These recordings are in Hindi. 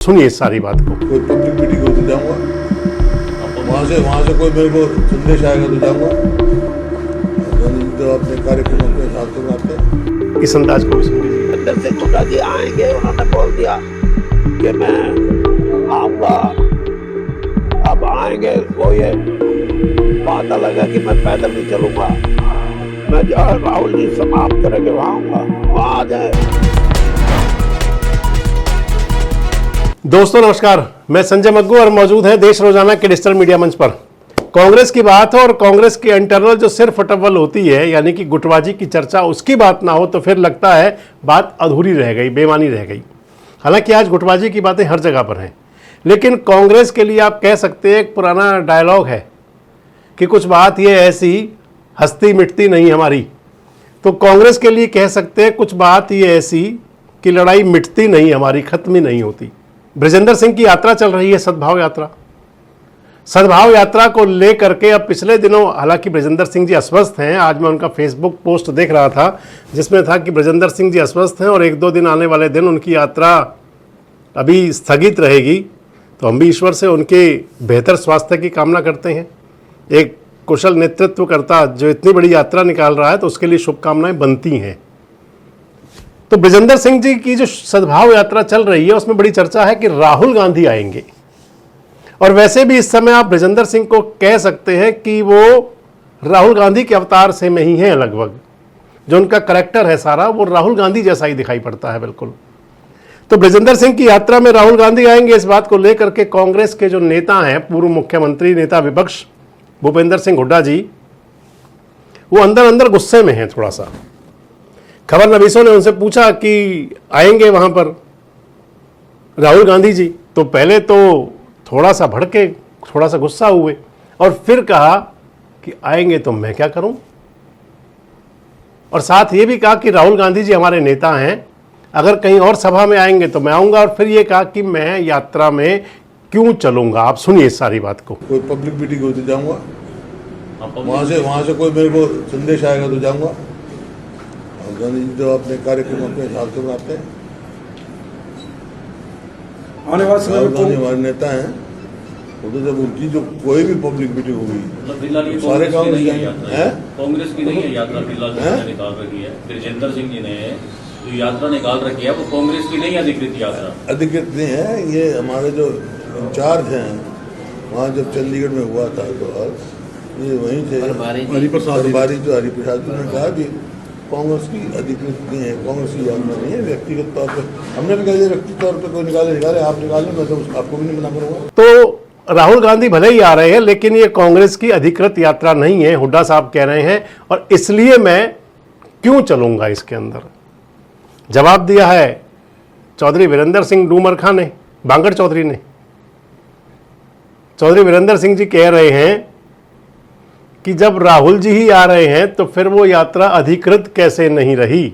सुनिए इस सारी बात को। कोई पब्लिक मीटिंग हो तो जाऊंगा, वहाँ से कोई मेरे को संदेश आएगा तो जाऊंगा। गांधी जी तो अपने कार्यक्रम अपने हिसाब से बनाते हैं। इस अंदाज को भी सुन लीजिए। अंदर से खुदा जी आएंगे, उन्होंने बोल दिया कि मैं आऊंगा। अब आएंगे वो ये बात अलग है कि मैं पैदल नहीं चलूंगा, मैं जहाँ राहुल जी समाप्त करेंगे वहाँ आऊंगा, वहाँ आ जाए। दोस्तों नमस्कार, मैं संजय मग्गू और मौजूद है देश रोजाना के डिजिटल मीडिया मंच पर। कांग्रेस की बात हो और कांग्रेस की इंटरनल जो सिर फटअव्वल होती है, यानी कि गुटबाजी की चर्चा, उसकी बात ना हो तो फिर लगता है बात अधूरी रह गई, बेमानी रह गई। हालांकि आज गुटबाजी की बातें हर जगह पर हैं, लेकिन कांग्रेस के लिए आप कह सकते हैं एक पुराना डायलॉग है कि कुछ बात ये ऐसी हस्ती मिटती नहीं हमारी। तो कांग्रेस के लिए कह सकते हैं कुछ बात ये ऐसी कि लड़ाई मिटती नहीं हमारी, खत्म ही नहीं होती। बृजेंद्र सिंह की यात्रा चल रही है, सद्भाव यात्रा। सद्भाव यात्रा को लेकर के अब पिछले दिनों, हालांकि बृजेंद्र सिंह जी अस्वस्थ हैं, आज मैं उनका फेसबुक पोस्ट देख रहा था जिसमें था कि बृजेंद्र सिंह जी अस्वस्थ हैं और एक दो दिन आने वाले दिन उनकी यात्रा अभी स्थगित रहेगी। तो हम भी ईश्वर से उनके बेहतर स्वास्थ्य की कामना करते हैं। एक कुशल नेतृत्वकर्ता जो इतनी बड़ी यात्रा निकाल रहा है तो उसके लिए शुभकामनाएं बनती हैं। तो बृजेंद्र सिंह जी की जो सद्भाव यात्रा चल रही है उसमें बड़ी चर्चा है कि राहुल गांधी आएंगे। और वैसे भी इस समय आप बृजेंद्र सिंह को कह सकते हैं कि वो राहुल गांधी के अवतार से में ही हैं लगभग। जो उनका करैक्टर है सारा वो राहुल गांधी जैसा ही दिखाई पड़ता है बिल्कुल। तो बृजेंद्र सिंह की यात्रा में राहुल गांधी आएंगे, इस बात को लेकर के कांग्रेस के जो नेता हैं, पूर्व मुख्यमंत्री नेता विपक्ष भूपेंद्र सिंह हुड्डा जी, वो अंदर अंदर गुस्से में हैं थोड़ा सा। खबर नवीसों ने उनसे पूछा कि आएंगे वहां पर राहुल गांधी जी, तो पहले तो थोड़ा सा भड़के, थोड़ा सा गुस्सा हुए और फिर कहा कि आएंगे तो मैं क्या करूं। और साथ ये भी कहा कि राहुल गांधी जी हमारे नेता हैं, अगर कहीं और सभा में आएंगे तो मैं आऊंगा। और फिर ये कहा कि मैं यात्रा में क्यों चलूंगा। आप सुनिए इस सारी बात को। कोई पब्लिक मीटिंग हो तो जाऊंगा, वहाँ से कोई मेरे को संदेश आएगा तो जाऊंगा। गांधी जी तो अपने कार्यक्रम अपने हिसाब से बनाते हैं। राहुल गांधी हमारे नेता हैं, वो तो जब उनकी जो कोई भी पब्लिक मीटिंग होगी सारे काम कांग्रेस की नहीं है यात्रा फिलहाल निकाल रखी है। बृजेंद्र सिंह जी ने जो यात्रा निकाल रखी है वो कांग्रेस की नहीं अधिकृत यात्रा, अधिकृत नहीं है। ये हमारे जो इंचार्ज हैं वहाँ जब चंडीगढ़ में हुआ था तो ये वहीं से हरिप्रसाद जी ने कहा कि कांग्रेस की अधिकृत नहीं है, कांग्रेस की यात्रा नहीं है। व्यक्तिगत तौर पर हमने भी कहा व्यक्तिगत तौर पर कोई निकाले, आप निकालें, मैं तो आपको भी नहीं मना करूँगा। तो राहुल गांधी भले ही आ रहे हैं लेकिन ये कांग्रेस की अधिकृत यात्रा नहीं है, हुड्डा साहब कह रहे हैं, और इसलिए मैं क्यों चलूंगा इसके अंदर। जवाब दिया है चौधरी वीरेंद्र सिंह डूमरखा ने, बांगड़ चौधरी ने। चौधरी वीरेंद्र सिंह जी कह रहे हैं कि जब राहुल जी ही आ रहे हैं तो फिर वो यात्रा अधिकृत कैसे नहीं रही।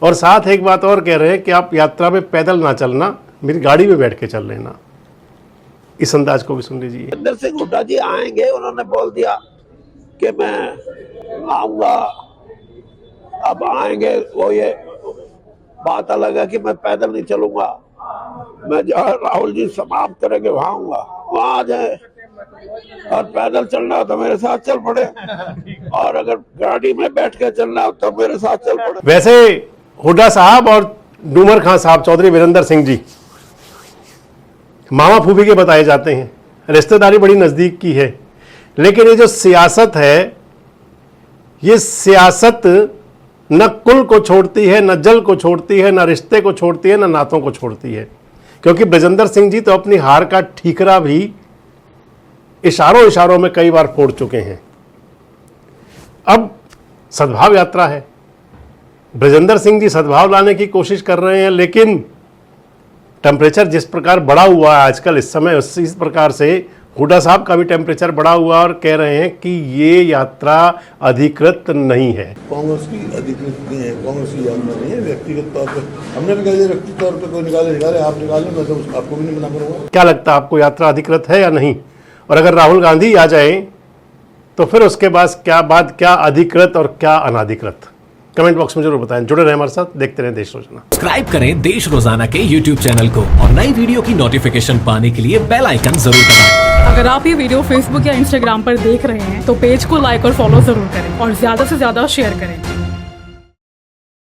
और साथ एक बात और कह रहे हैं कि आप यात्रा में पैदल ना चलना, मेरी गाड़ी में बैठ के चल लेना। इस अंदाज को भी सुन लीजिए। अंदर से खुदा जी आएंगे, उन्होंने बोल दिया कि मैं आऊंगा। अब आएंगे वो ये बात अलग है कि मैं पैदल नहीं चलूंगा, मैं जहाँ राहुल जी समाप्त करेंगे वहाँ आऊंगा, वहाँ आ जाए। और पैदल चलना हो तो मेरे साथ चल पड़े, और अगर गाड़ी में बैठ के चलना हो तो मेरे साथ चल पड़े। वैसे हुड्डा साहब और डूमर खां साहब, चौधरी वीरेंद्र सिंह जी मामा फूफी के बताए जाते हैं, रिश्तेदारी बड़ी नजदीक की है। लेकिन ये जो सियासत है, ये सियासत न कुल को छोड़ती है, न जल को छोड़ती है, न रिश्ते को छोड़ती है, न नातों को छोड़ती है। क्योंकि बृजेंद्र सिंह जी तो अपनी हार का ठीकरा भी इशारों में कई बार फोड़ चुके हैं। अब सद्भाव यात्रा है, बृजेंद्र सिंह जी सद्भाव लाने की कोशिश कर रहे हैं, लेकिन टेम्परेचर जिस प्रकार बढ़ा हुआ है आजकल इस समय, इस प्रकार से हुड्डा साहब का भी टेम्परेचर बढ़ा हुआ और कह रहे हैं कि ये यात्रा अधिकृत नहीं है। कांग्रेस की अधिकृत नहीं है, कांग्रेस की यात्रा नहीं है। व्यक्तिगत तौर पर हमने भी कहा व्यक्तिगत तौर पर कोई निकाले, आप निकालें, मैं तो आपको भी नहीं मना करूँगा। क्या लगता है आपको, यात्रा अधिकृत है या नहीं? और अगर राहुल गांधी आ जाए तो फिर उसके बाद क्या अधिकृत और क्या अनाधिकृत? कमेंट बॉक्स में जरूर बताएं। जुड़े रहें हमारे साथ, देखते रहें देश रोजाना। सब्सक्राइब करें देश रोजाना के YouTube चैनल को और नई वीडियो की नोटिफिकेशन पाने के लिए बेल आइकन जरूर दबाएं। अगर आप ये वीडियो Facebook या Instagram पर देख रहे हैं तो पेज को लाइक और फॉलो जरूर करें और ज्यादा से ज्यादा शेयर करें।